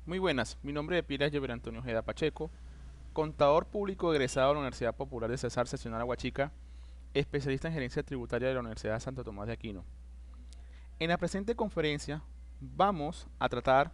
Muy buenas, mi nombre de pila es Yever Antonio Ojeda Pacheco, contador público egresado de la Universidad Popular de Cesar Seccional Aguachica, especialista en gerencia tributaria de la Universidad de Santo Tomás de Aquino. En la presente conferencia vamos a tratar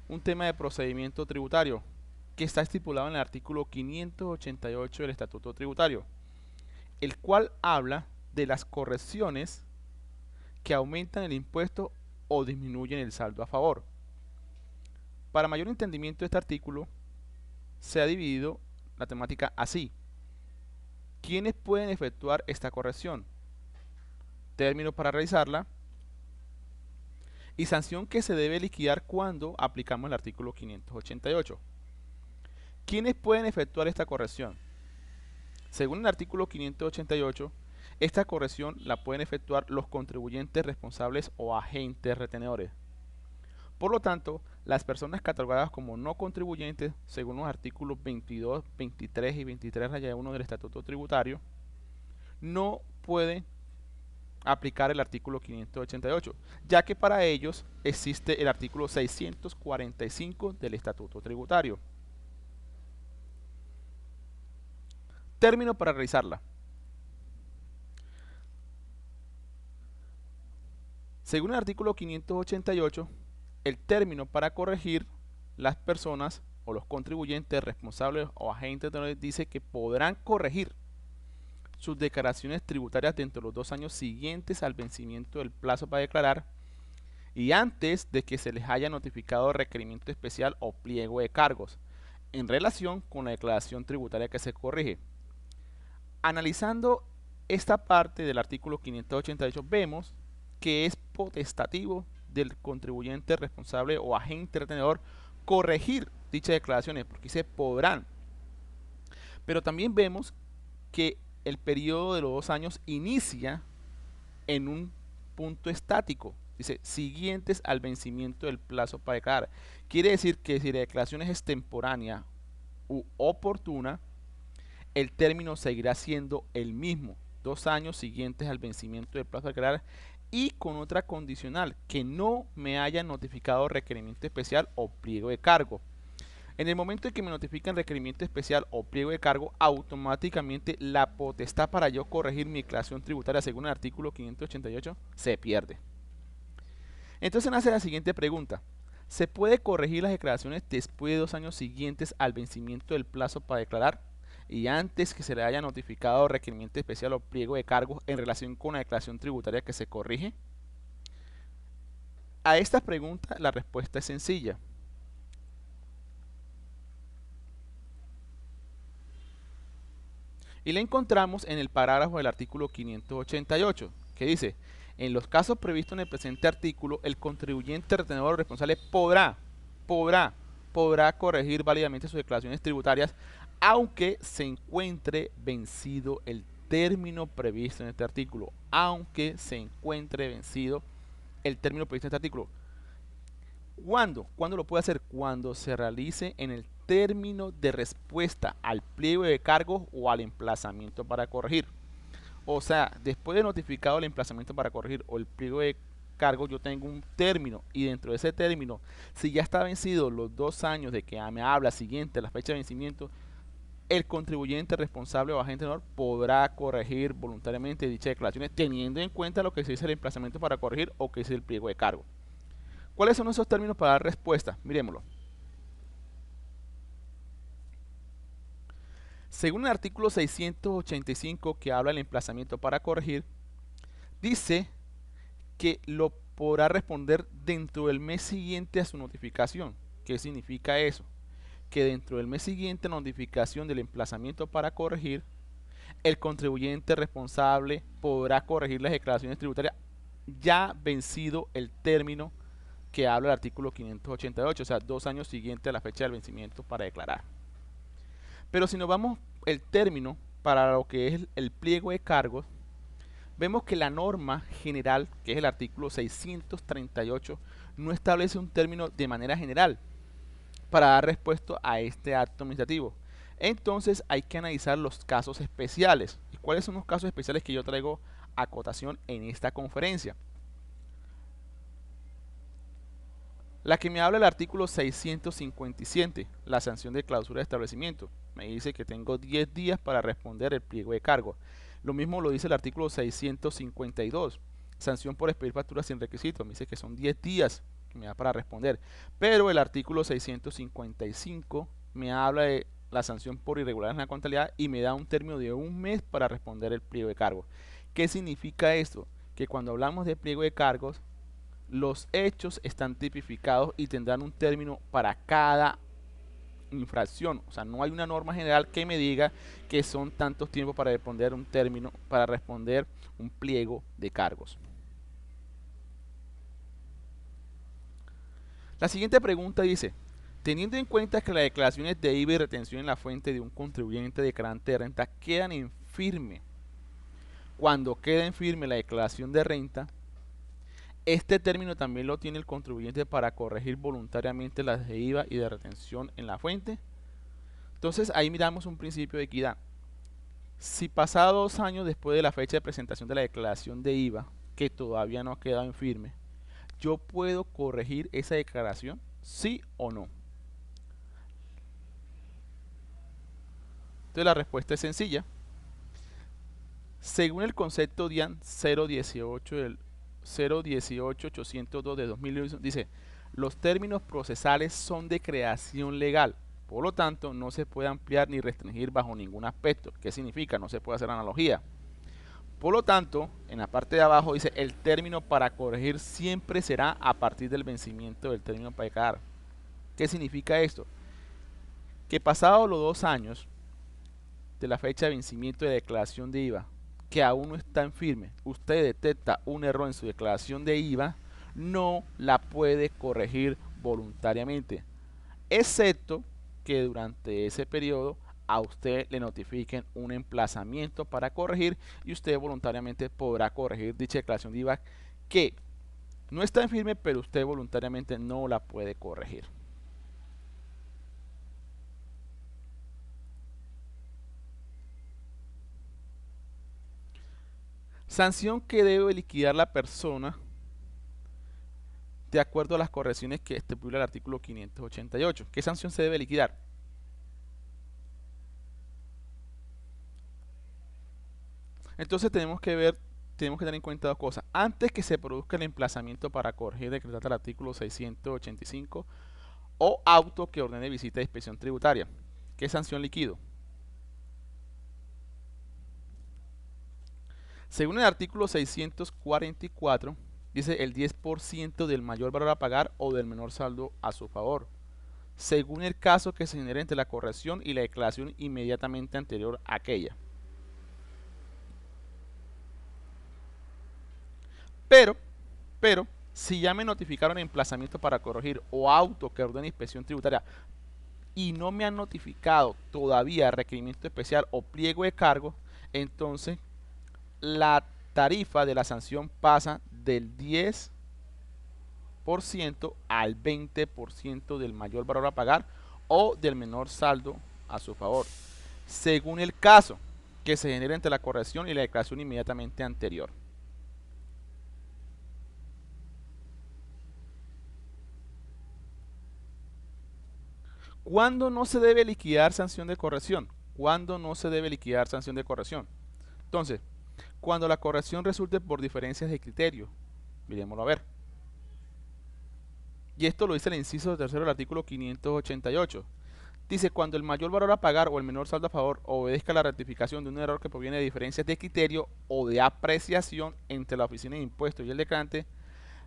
un tema de procedimiento tributario que está estipulado en el artículo 588 del Estatuto Tributario, el cual habla de las correcciones que aumentan el impuesto o disminuyen el saldo a favor. Para mayor entendimiento de este artículo, se ha dividido la temática así. ¿Quiénes pueden efectuar esta corrección? Término para realizarla y sanción que se debe liquidar cuando aplicamos el artículo 588. ¿Quiénes pueden efectuar esta corrección? Según el artículo 588, esta corrección la pueden efectuar los contribuyentes responsables o agentes retenedores. Por lo tanto, las personas catalogadas como no contribuyentes, según los artículos 22, 23 y 23-1 del Estatuto Tributario, no pueden aplicar el artículo 588, ya que para ellos existe el artículo 645 del Estatuto Tributario. Término para realizarla. Según el artículo 588, el término para corregir las personas o los contribuyentes responsables o agentes dice que podrán corregir sus declaraciones tributarias dentro de los 2 años siguientes al vencimiento del plazo para declarar y antes de que se les haya notificado requerimiento especial o pliego de cargos en relación con la declaración tributaria que se corrige. Analizando esta parte del artículo 588 vemos que es potestativo del contribuyente responsable o agente retenedor corregir dichas declaraciones, porque se podrán. Pero también vemos que el periodo de los 2 años inicia en un punto estático. Dice, siguientes al vencimiento del plazo para declarar. Quiere decir que si la declaración es extemporánea u oportuna, el término seguirá siendo el mismo, 2 años siguientes al vencimiento del plazo para declarar y con otra condicional, que no me haya notificado requerimiento especial o pliego de cargo. En el momento en que me notifican requerimiento especial o pliego de cargo, automáticamente la potestad para yo corregir mi declaración tributaria según el artículo 588 se pierde. Entonces nace la siguiente pregunta. ¿Se puede corregir las declaraciones después de 2 años siguientes al vencimiento del plazo para declarar y antes que se le haya notificado requerimiento especial o pliego de cargos en relación con la declaración tributaria que se corrige? A esta pregunta la respuesta es sencilla. Y la encontramos en el parágrafo del artículo 588, que dice, en los casos previstos en el presente artículo, el contribuyente retenedor responsable podrá corregir válidamente sus declaraciones tributarias, aunque se encuentre vencido el término previsto en este artículo. Aunque se encuentre vencido el término previsto en este artículo. ¿Cuándo? ¿Cuándo lo puede hacer? Cuando se realice en el término de respuesta al pliego de cargos o al emplazamiento para corregir. O sea, después de notificado el emplazamiento para corregir o el pliego de cargos, yo tengo un término y dentro de ese término, si ya está vencido los 2 años de que me habla siguiente a la fecha de vencimiento, el contribuyente responsable o agente honor podrá corregir voluntariamente dichas declaraciones teniendo en cuenta lo que se dice el emplazamiento para corregir o que es el pliego de cargo. ¿Cuáles son esos términos para dar respuesta? Miremoslo. Según el artículo 685 que habla del emplazamiento para corregir, dice que lo podrá responder dentro del mes siguiente a su notificación. ¿Qué significa eso? Que dentro del mes siguiente a la notificación del emplazamiento para corregir, el contribuyente responsable podrá corregir las declaraciones tributarias ya vencido el término que habla el artículo 588, o sea, 2 años siguientes a la fecha del vencimiento para declarar. Pero si nos vamos el término para lo que es el pliego de cargos, vemos que la norma general, que es el artículo 638, no establece un término de manera general para dar respuesta a este acto administrativo. Entonces hay que analizar los casos especiales. ¿Y cuáles son los casos especiales que yo traigo a cotación en esta conferencia? La que me habla el artículo 657, la sanción de clausura de establecimiento. Me dice que tengo 10 días para responder el pliego de cargo. Lo mismo lo dice el artículo 652, sanción por expedir facturas sin requisito. Me dice que son 10 días que me da para responder. Pero el artículo 655 me habla de la sanción por irregularidades en la contabilidad y me da un término de un mes para responder el pliego de cargo. ¿Qué significa esto? Que cuando hablamos de pliego de cargos, los hechos están tipificados y tendrán un término para cada infracción. O sea, no hay una norma general que me diga que son tantos tiempos para responder un término, para responder un pliego de cargos. La siguiente pregunta dice, teniendo en cuenta que las declaraciones de IVA y retención en la fuente de un contribuyente declarante de renta quedan en firme, cuando queda en firme la declaración de renta, este término también lo tiene el contribuyente para corregir voluntariamente las de IVA y de retención en la fuente. Entonces ahí miramos un principio de equidad. Si pasado 2 años después de la fecha de presentación de la declaración de IVA, que todavía no ha quedado en firme, ¿yo puedo corregir esa declaración? ¿Sí o no? Entonces la respuesta es sencilla. Según el concepto DIAN 018 del 018-802 de 2001, dice, los términos procesales son de creación legal, por lo tanto no se puede ampliar ni restringir bajo ningún aspecto. ¿Qué significa? No se puede hacer analogía. Por lo tanto, en la parte de abajo dice, el término para corregir siempre será a partir del vencimiento del término para declarar. ¿Qué significa esto? Que pasados los 2 años de la fecha de vencimiento de declaración de IVA, que aún no está en firme, usted detecta un error en su declaración de IVA, no la puede corregir voluntariamente, excepto que durante ese periodo a usted le notifiquen un emplazamiento para corregir y usted voluntariamente podrá corregir dicha declaración de IVA que no está en firme, pero usted voluntariamente no la puede corregir. Sanción que debe liquidar la persona de acuerdo a las correcciones que estipula el artículo 588. ¿Qué sanción se debe liquidar? Entonces tenemos que tener en cuenta 2 cosas. Antes que se produzca el emplazamiento para corregir decretado el artículo 685 o auto que ordene visita de inspección tributaria. ¿Qué sanción liquido? Según el artículo 644, dice el 10% del mayor valor a pagar o del menor saldo a su favor, según el caso que se genere entre la corrección y la declaración inmediatamente anterior a aquella. Pero, si ya me notificaron emplazamiento para corregir o auto que ordene inspección tributaria y no me han notificado todavía requerimiento especial o pliego de cargo, entonces la tarifa de la sanción pasa del 10% al 20% del mayor valor a pagar o del menor saldo a su favor, según el caso que se genere entre la corrección y la declaración inmediatamente anterior. ¿Cuándo no se debe liquidar sanción de corrección? ¿Cuándo no se debe liquidar sanción de corrección? Entonces, cuando la corrección resulte por diferencias de criterio, miremoslo a ver. Y esto lo dice el inciso tercero del artículo 588. Dice, cuando el mayor valor a pagar o el menor saldo a favor obedezca a la rectificación de un error que proviene de diferencias de criterio o de apreciación entre la oficina de impuestos y el declarante,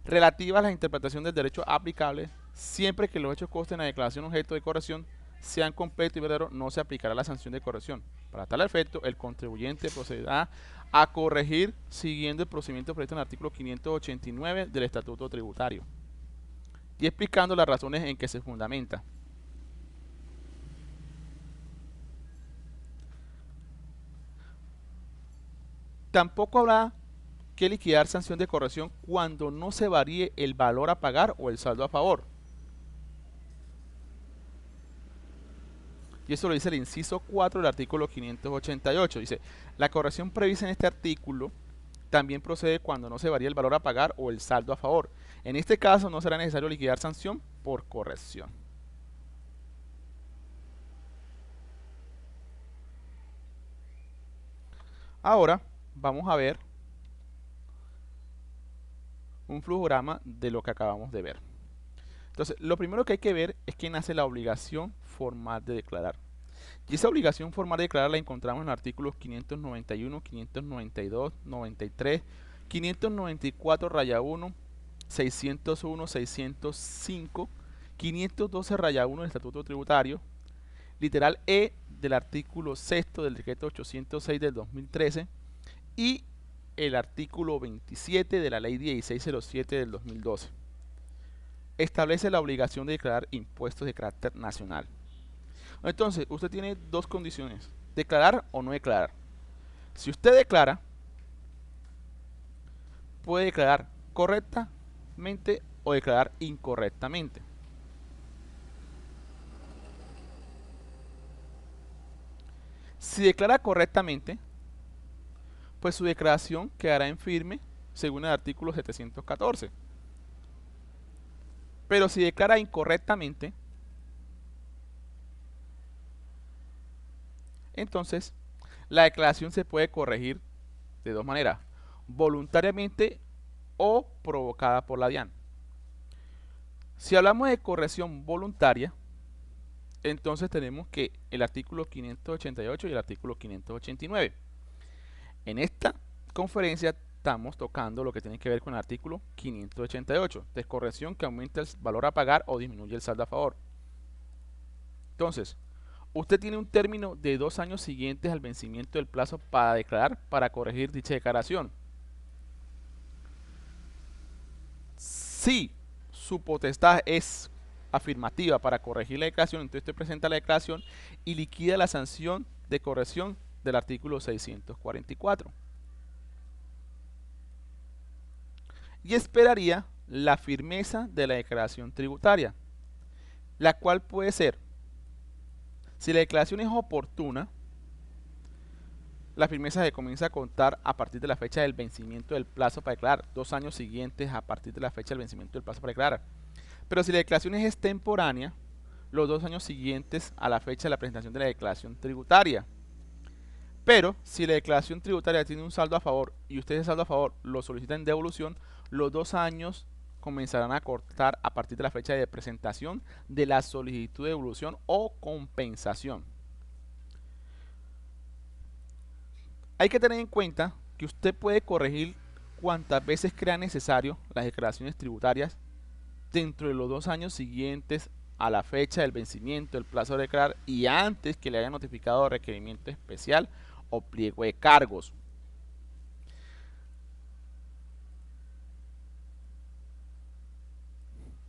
relativa a la interpretación del derecho aplicable, siempre que los hechos consten en la declaración objeto de corrección sean completos y verdaderos, no se aplicará la sanción de corrección. Para tal efecto, el contribuyente procederá a corregir siguiendo el procedimiento previsto en el artículo 589 del Estatuto Tributario y explicando las razones en que se fundamenta. Tampoco habrá que liquidar sanción de corrección cuando no se varíe el valor a pagar o el saldo a favor. Y eso lo dice el inciso 4 del artículo 588. Dice, la corrección prevista en este artículo también procede cuando no se varía el valor a pagar o el saldo a favor. En este caso no será necesario liquidar sanción por corrección. Ahora vamos a ver un flujograma de lo que acabamos de ver. Entonces, lo primero que hay que ver es que nace la obligación formal de declarar. Y esa obligación formal de declarar la encontramos en los artículos 591, 592, 93, 594 raya 1, 601, 605, 512 raya 1 del Estatuto Tributario, literal E del artículo 6 del decreto 806 del 2013 y el artículo 27 de la ley 1607 del 2012. Establece la obligación de declarar impuestos de carácter nacional. Entonces, usted tiene dos condiciones: declarar o no declarar. Si usted declara, puede declarar correctamente o declarar incorrectamente. Si declara correctamente, pues su declaración quedará en firme según el artículo 714. Pero si declara incorrectamente, entonces la declaración se puede corregir de dos maneras: voluntariamente o provocada por la DIAN. Si hablamos de corrección voluntaria, entonces tenemos que el artículo 588 y el artículo 589. En esta conferencia estamos tocando lo que tiene que ver con el artículo 588, de corrección que aumenta el valor a pagar o disminuye el saldo a favor. Entonces, usted tiene un término de 2 años siguientes al vencimiento del plazo para declarar, para corregir dicha declaración. Si su potestad es afirmativa para corregir la declaración, entonces usted presenta la declaración y liquida la sanción de corrección del artículo 644. Y esperaría la firmeza de la declaración tributaria, la cual puede ser, si la declaración es oportuna, la firmeza se comienza a contar a partir de la fecha del vencimiento del plazo para declarar, 2 años siguientes a partir de la fecha del vencimiento del plazo para declarar. Pero si la declaración es extemporánea, los 2 años siguientes a la fecha de la presentación de la declaración tributaria. Pero si la declaración tributaria tiene un saldo a favor y usted ese saldo a favor lo solicita en devolución, los 2 años comenzarán a cortar a partir de la fecha de presentación de la solicitud de devolución o compensación. Hay que tener en cuenta que usted puede corregir cuantas veces crea necesario las declaraciones tributarias dentro de los 2 años siguientes a la fecha del vencimiento del plazo de declarar y antes que le haya notificado requerimiento especial o pliego de cargos.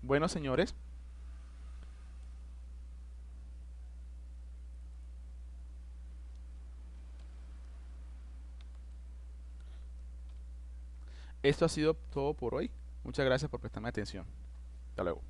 Bueno, señores, esto ha sido todo por hoy. Muchas gracias por prestarme atención. Hasta luego.